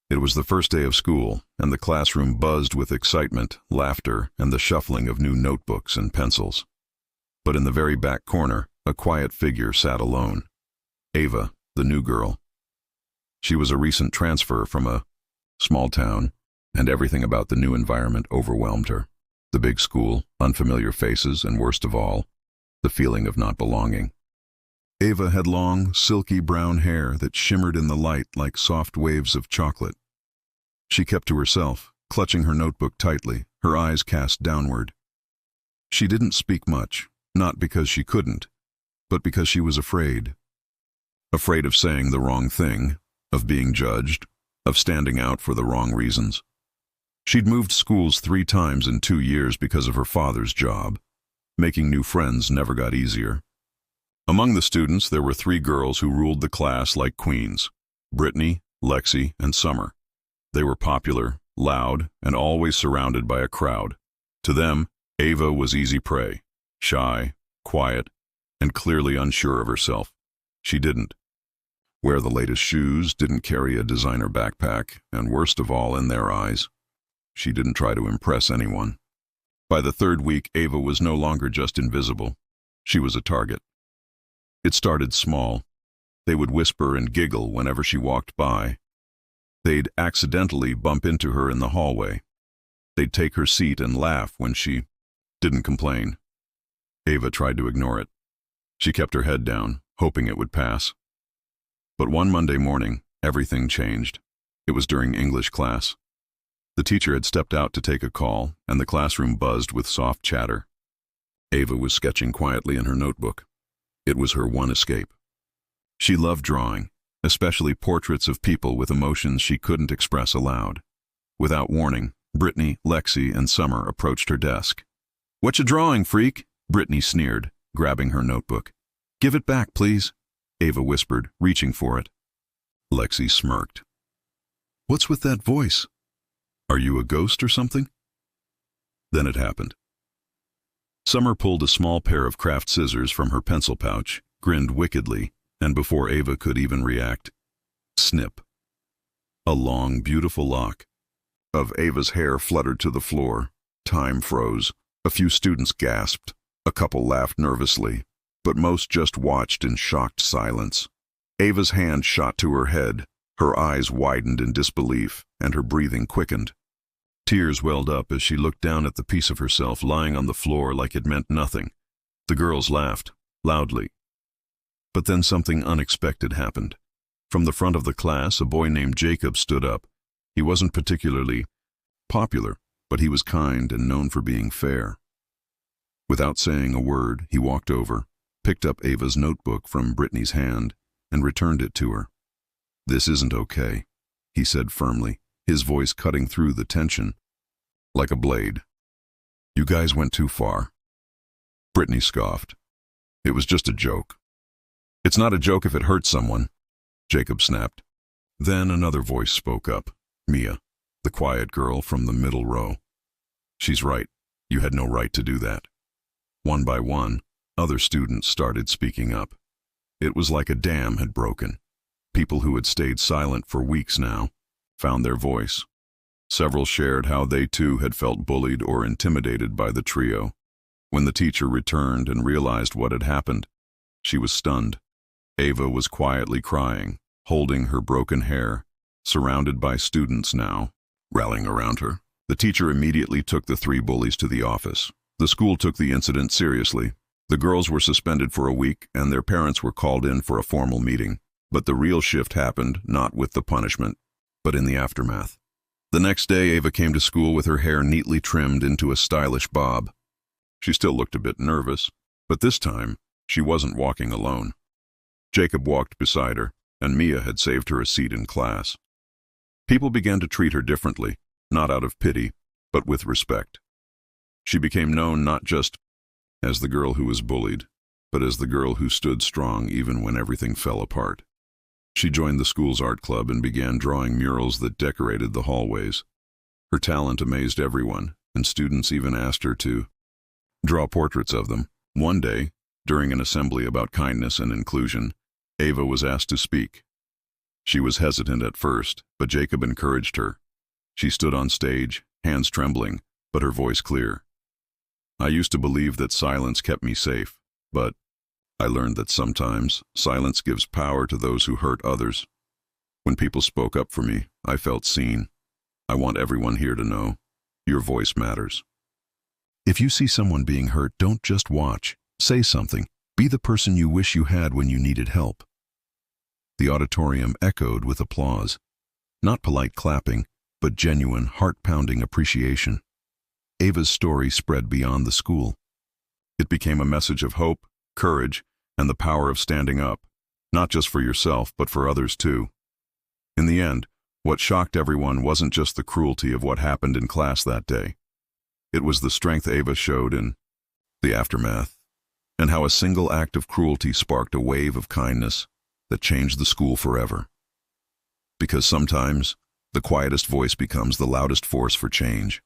It was the first day of school, and the classroom buzzed with excitement, laughter, and the shuffling of new notebooks and pencils. But in the very back corner, a quiet figure sat alone. Ava, the new girl. She was a recent transfer from a small town, and everything about the new environment overwhelmed her. The big school, unfamiliar faces, and worst of all, the feeling of not belonging. Ava had long, silky brown hair that shimmered in the light like soft waves of chocolate. She kept to herself, clutching her notebook tightly, her eyes cast downward. She didn't speak much, not because she couldn't, but because she was afraid. Afraid of saying the wrong thing, of being judged, of standing out for the wrong reasons. She'd moved schools 3 times in 2 years because of her father's job. Making new friends never got easier. Among the students, there were 3 girls who ruled the class like queens: Brittany, Lexi, and Summer. They were popular, loud, and always surrounded by a crowd. To them, Ava was easy prey, shy, quiet, and clearly unsure of herself. She didn't wear the latest shoes, didn't carry a designer backpack, and worst of all, in their eyes, she didn't try to impress anyone. By the 3rd week, Ava was no longer just invisible. She was a target. It started small. They would whisper and giggle whenever she walked by. They'd accidentally bump into her in the hallway. They'd take her seat and laugh when she didn't complain. Ava tried to ignore it. She kept her head down, hoping it would pass. But one Monday morning, everything changed. It was during English class. The teacher had stepped out to take a call, and the classroom buzzed with soft chatter. Ava was sketching quietly in her notebook. It was her one escape. She loved drawing, especially portraits of people with emotions she couldn't express aloud. Without warning, Brittany, Lexi, and Summer approached her desk. "What you drawing, freak?" Brittany sneered, grabbing her notebook. "Give it back, please," Ava whispered, reaching for it. Lexi smirked. "What's with that voice? Are you a ghost or something?" Then it happened. Summer pulled a small pair of craft scissors from her pencil pouch, grinned wickedly, and before Ava could even react, snip. A long, beautiful lock of Ava's hair fluttered to the floor. Time froze. A few students gasped. A couple laughed nervously, but most just watched in shocked silence. Ava's hand shot to her head. Her eyes widened in disbelief, and her breathing quickened. Tears welled up as she looked down at the piece of herself lying on the floor like it meant nothing. The girls laughed, loudly. But then something unexpected happened. From the front of the class, a boy named Jacob stood up. He wasn't particularly popular, but he was kind and known for being fair. Without saying a word, he walked over, picked up Ava's notebook from Brittany's hand, and returned it to her. "This isn't okay," he said firmly, his voice cutting through the tension like a blade. "You guys went too far." Brittany scoffed. "It was just a joke." "It's not a joke if it hurts someone," Jacob snapped. Then another voice spoke up, Mia, the quiet girl from the middle row. "She's right. You had no right to do that." One by one, other students started speaking up. It was like a dam had broken. People who had stayed silent for weeks now found their voice. Several shared how they too had felt bullied or intimidated by the trio. When the teacher returned and realized what had happened, she was stunned. Ava was quietly crying, holding her broken hair, surrounded by students now, rallying around her. The teacher immediately took the 3 bullies to the office. The school took the incident seriously. The girls were suspended for a week, and their parents were called in for a formal meeting. But the real shift happened not with the punishment, but in the aftermath. The next day, Ava came to school with her hair neatly trimmed into a stylish bob. She still looked a bit nervous, but this time, she wasn't walking alone. Jacob walked beside her, and Mia had saved her a seat in class. People began to treat her differently, not out of pity, but with respect. She became known not just as the girl who was bullied, but as the girl who stood strong even when everything fell apart. She joined the school's art club and began drawing murals that decorated the hallways. Her talent amazed everyone, and students even asked her to draw portraits of them. One day, during an assembly about kindness and inclusion, Ava was asked to speak. She was hesitant at first, but Jacob encouraged her. She stood on stage, hands trembling, but her voice clear. I used to believe that silence kept me safe, but I learned that sometimes silence gives power to those who hurt others. When people spoke up for me, I felt seen. I want everyone here to know, your voice matters. If you see someone being hurt, don't just watch. Say something. Be the person you wish you had when you needed help. The auditorium echoed with applause. Not polite clapping, but genuine, heart-pounding appreciation. Ava's story spread beyond the school. It became a message of hope, courage, and the power of standing up, not just for yourself, but for others too. In the end, what shocked everyone wasn't just the cruelty of what happened in class that day. It was the strength Ava showed in the aftermath, and how a single act of cruelty sparked a wave of kindness that changed the school forever. Because sometimes, the quietest voice becomes the loudest force for change.